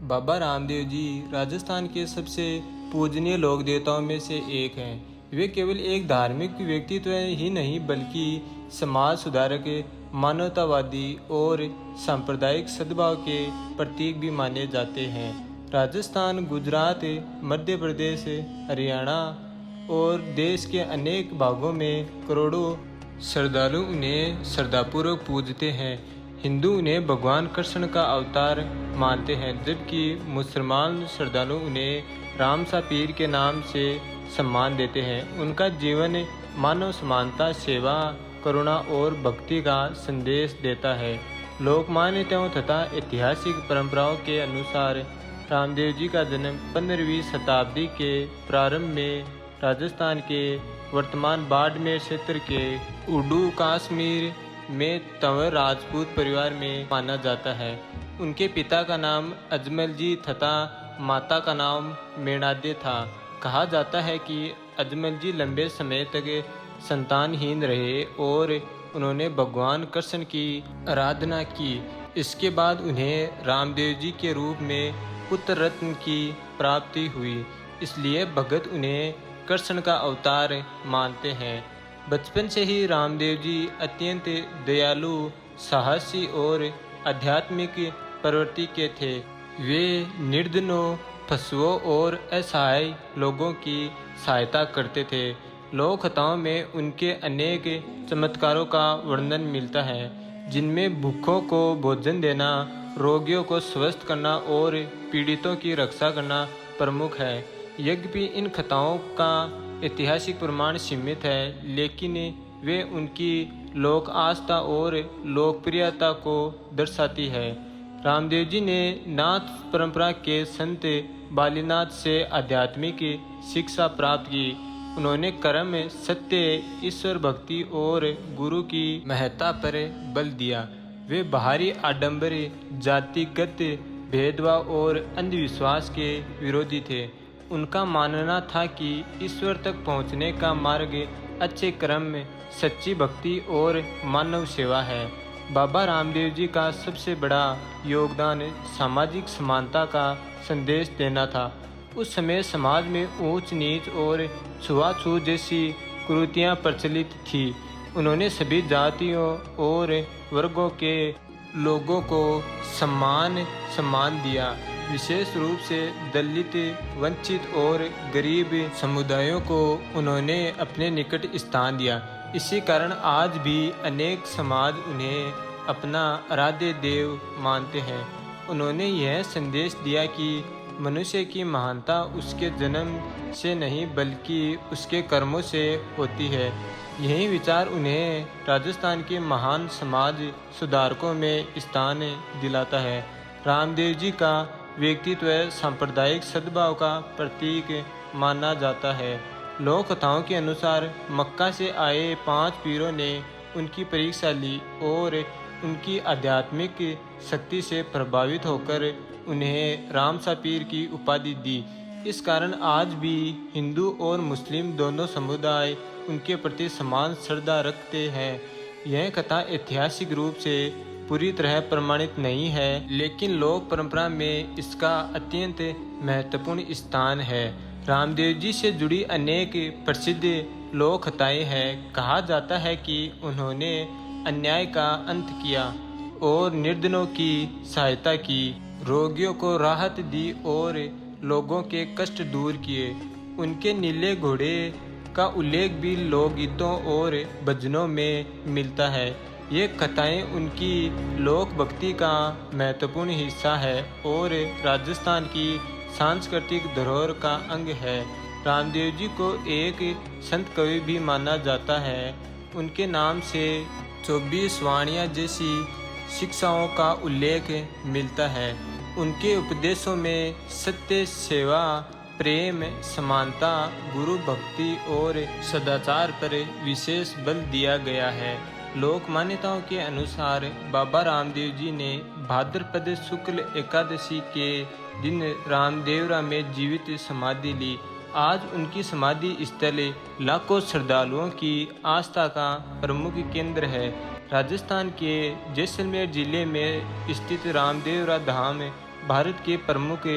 बाबा रामदेव जी राजस्थान के सबसे पूजनीय लोक देवताओं में से एक हैं। वे केवल एक धार्मिक व्यक्तित्व ही नहीं बल्कि समाज सुधारक, मानवतावादी और सांप्रदायिक सद्भाव के प्रतीक भी माने जाते हैं। राजस्थान, गुजरात, मध्य प्रदेश, हरियाणा और देश के अनेक भागों में करोड़ों श्रद्धालु उन्हें श्रद्धापूर्वक पूजते हैं। हिंदू उन्हें भगवान कृष्ण का अवतार मानते हैं, जबकि मुसलमान श्रद्धालु उन्हें रामसा पीर के नाम से सम्मान देते हैं। उनका जीवन मानव समानता, सेवा, करुणा और भक्ति का संदेश देता है। लोक मान्यताओं तथा ऐतिहासिक परंपराओं के अनुसार रामदेव जी का जन्म 15वीं शताब्दी के प्रारंभ में राजस्थान के वर्तमान बाड़मेर क्षेत्र के उडू कश्मीर में तंवर राजपूत परिवार में माना जाता है। उनके पिता का नाम अजमल जी तथा माता का नाम मेणादे था। कहा जाता है कि अजमल जी लंबे समय तक संतानहीन रहे और उन्होंने भगवान कृष्ण की आराधना की। इसके बाद उन्हें रामदेव जी के रूप में पुत्र रत्न की प्राप्ति हुई, इसलिए भगत उन्हें कृष्ण का अवतार मानते हैं। बचपन से ही रामदेव जी अत्यंत दयालु, साहसी और आध्यात्मिक प्रवृत्ति के थे। वे निर्धनों, पशुओं और असहाय लोगों की सहायता करते थे। लोक कथाओं में उनके अनेक चमत्कारों का वर्णन मिलता है, जिनमें भूखों को भोजन देना, रोगियों को स्वस्थ करना और पीड़ितों की रक्षा करना प्रमुख है। यद्यपि इन कथाओं का ऐतिहासिक प्रमाण सीमित है, लेकिन वे उनकी लोक आस्था और लोकप्रियता को दर्शाती है। रामदेव जी ने नाथ परंपरा के संत बालीनाथ से आध्यात्मिक शिक्षा प्राप्त की। उन्होंने कर्म, सत्य, ईश्वर भक्ति और गुरु की महत्ता पर बल दिया। वे बाहरी आडंबर, जातिगत भेदभाव और अंधविश्वास के विरोधी थे। उनका मानना था कि ईश्वर तक पहुंचने का मार्ग अच्छे कर्म, सच्ची भक्ति और मानव सेवा है। बाबा रामदेव जी का सबसे बड़ा योगदान सामाजिक समानता का संदेश देना था। उस समय समाज में ऊंच नीच और छुआछूत जैसी कुरीतियां प्रचलित थी। उन्होंने सभी जातियों और वर्गों के लोगों को सम्मान दिया। विशेष रूप से दलित, वंचित और गरीब समुदायों को उन्होंने अपने निकट स्थान दिया। इसी कारण आज भी अनेक समाज उन्हें अपना आराध्य देव मानते हैं। उन्होंने यह संदेश दिया कि मनुष्य की महानता उसके जन्म से नहीं बल्कि उसके कर्मों से होती है। यही विचार उन्हें राजस्थान के महान समाज सुधारकों में स्थान दिलाता है। रामदेव जी का व्यक्तित्व सांप्रदायिक सद्भाव का प्रतीक माना जाता है। लोक कथाओं के अनुसार मक्का से आए 5 पीरों ने उनकी परीक्षा ली और उनकी आध्यात्मिक शक्ति से प्रभावित होकर उन्हें रामसा पीर की उपाधि दी। इस कारण आज भी हिंदू और मुस्लिम दोनों समुदाय उनके प्रति समान श्रद्धा रखते हैं। यह कथा ऐतिहासिक रूप से पूरी तरह प्रमाणित नहीं है, लेकिन लोक परंपरा में इसका अत्यंत महत्वपूर्ण स्थान है। रामदेव जी से जुड़ी अनेक प्रसिद्ध लोक कथाएं हैं। कहा जाता है कि उन्होंने अन्याय का अंत किया और निर्धनों की सहायता की, रोगियों को राहत दी और लोगों के कष्ट दूर किए। उनके नीले घोड़े का उल्लेख भी लोकगीतों और भजनों में मिलता है। ये कथाएं उनकी लोक भक्ति का महत्वपूर्ण हिस्सा है और राजस्थान की सांस्कृतिक धरोहर का अंग है। रामदेव जी को एक संत कवि भी माना जाता है। उनके नाम से 24 वाणियाँ जैसी शिक्षाओं का उल्लेख मिलता है। उनके उपदेशों में सत्य, सेवा, प्रेम, समानता, गुरु भक्ति और सदाचार पर विशेष बल दिया गया है। लोक मान्यताओं के अनुसार बाबा रामदेव जी ने भाद्रपद शुक्ल एकादशी के दिन रामदेवरा में जीवित समाधि ली। आज उनकी समाधि स्थल लाखों श्रद्धालुओं की आस्था का प्रमुख केंद्र है। राजस्थान के जैसलमेर जिले में स्थित रामदेवरा धाम भारत के प्रमुख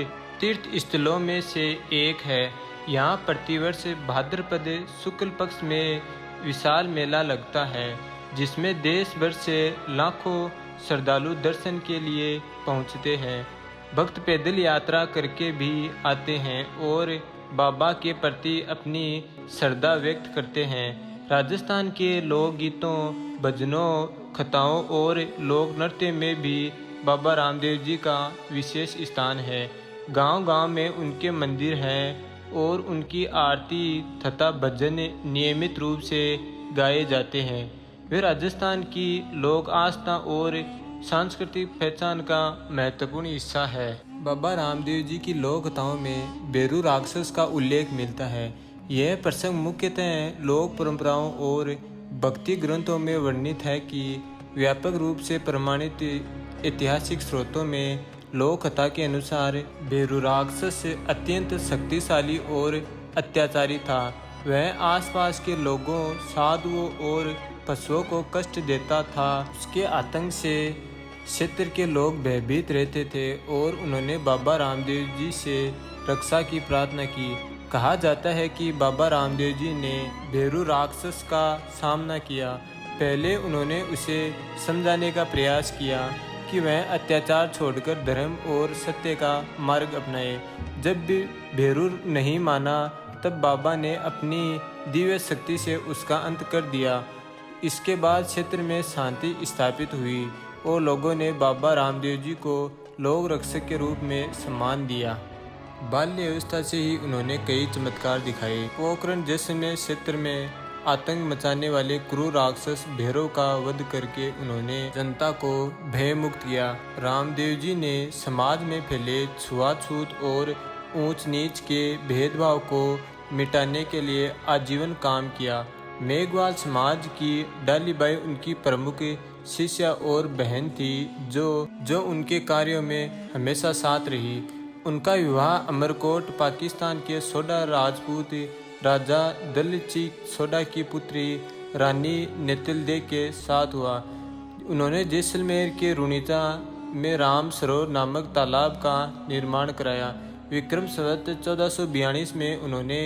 तीर्थ स्थलों में से एक है। यहाँ प्रतिवर्ष भाद्रपद शुक्ल पक्ष में विशाल मेला लगता है, जिसमें देश भर से लाखों श्रद्धालु दर्शन के लिए पहुँचते हैं। भक्त पैदल यात्रा करके भी आते हैं और बाबा के प्रति अपनी श्रद्धा व्यक्त करते हैं। राजस्थान के लोकगीतों, भजनों, कथाओं और लोक नृत्य में भी बाबा रामदेव जी का विशेष स्थान है। गांव-गांव में उनके मंदिर हैं और उनकी आरती तथा भजन नियमित रूप से गाए जाते हैं। वे राजस्थान की लोक आस्था और सांस्कृतिक पहचान का महत्वपूर्ण हिस्सा है। बाबा रामदेव जी की लोक कथाओं में बेरू राक्षस का उल्लेख मिलता है। यह प्रसंग मुख्यतः लोक परंपराओं और भक्ति ग्रंथों में वर्णित है कि व्यापक रूप से प्रमाणित ऐतिहासिक स्रोतों में लोक कथा के अनुसार बेरू राक्षस अत्यंत शक्तिशाली और अत्याचारी था। वह आसपास के लोगों, साधुओं और पशुओं को कष्ट देता था। उसके आतंक से क्षेत्र के लोग भयभीत रहते थे और उन्होंने बाबा रामदेव जी से रक्षा की प्रार्थना की। कहा जाता है कि बाबा रामदेव जी ने बेरू राक्षस का सामना किया। पहले उन्होंने उसे समझाने का प्रयास किया कि वह अत्याचार छोड़कर धर्म और सत्य का मार्ग अपनाए। जब भी बेरू नहीं माना, तब बाबा ने अपनी दिव्य शक्ति से उसका अंत कर दिया। इसके बाद क्षेत्र में शांति स्थापित हुई और लोगों ने बाबा रामदेव जी को लोक रक्षक के रूप में सम्मान दिया। बाल्य अवस्था से ही उन्होंने कई चमत्कार दिखाए। पोखरण जैसलमेर क्षेत्र में आतंक मचाने वाले क्रूर राक्षस भैरव का वध करके उन्होंने जनता को भयमुक्त किया। रामदेव जी ने समाज में फैले छुआछूत और ऊंच नीच के भेदभाव को मिटाने के लिए आजीवन काम किया। मेघवाल समाज की डालीबाई उनकी प्रमुख शिष्या और बहन थी, जो उनके कार्यों में हमेशा साथ रही। उनका विवाह अमरकोट पाकिस्तान के सोडा राजपूत राजा दलजीत सोडा की पुत्री रानी नेतलदे के साथ हुआ। उन्होंने जैसलमेर के रुणीचा में राम सरोवर नामक तालाब का निर्माण कराया। विक्रम संवत 1442 में उन्होंने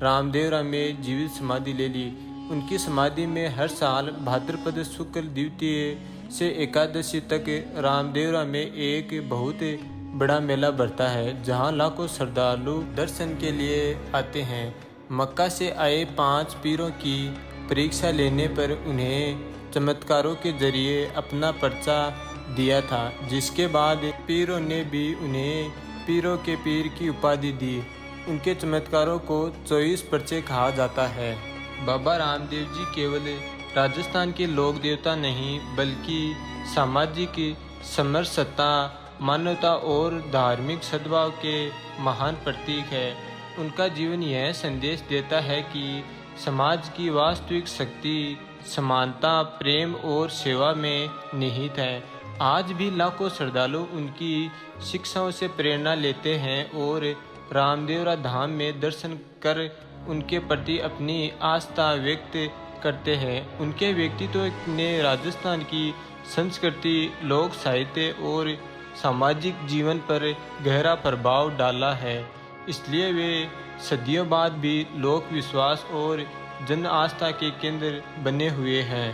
रामदेवरा में जीवित समाधि ले ली। उनकी समाधि में हर साल भाद्रपद शुक्ल द्वितीय से एकादशी तक रामदेवरा में एक बहुत बड़ा मेला बढ़ता है, जहां लाखों श्रद्धालु दर्शन के लिए आते हैं। मक्का से आए 5 पीरों की परीक्षा लेने पर उन्हें चमत्कारों के जरिए अपना पर्चा दिया था, जिसके बाद पीरों ने भी उन्हें पीरों के पीर की उपाधि दी। उनके चमत्कारों को 24 पर्चे कहा जाता है। बाबा रामदेव जी केवल राजस्थान के लोक देवता नहीं, बल्कि सामाजिक समरसता, मानवता और धार्मिक सद्भाव के महान प्रतीक है। उनका जीवन यह संदेश देता है कि समाज की वास्तविक शक्ति समानता, प्रेम और सेवा में निहित है। आज भी लाखों श्रद्धालु उनकी शिक्षाओं से प्रेरणा लेते हैं और रामदेवरा धाम में दर्शन कर उनके प्रति अपनी आस्था व्यक्त करते हैं। उनके व्यक्तित्व ने राजस्थान की संस्कृति, लोक साहित्य और सामाजिक जीवन पर गहरा प्रभाव डाला है। इसलिए वे सदियों बाद भी लोक विश्वास और जन आस्था के केंद्र बने हुए हैं।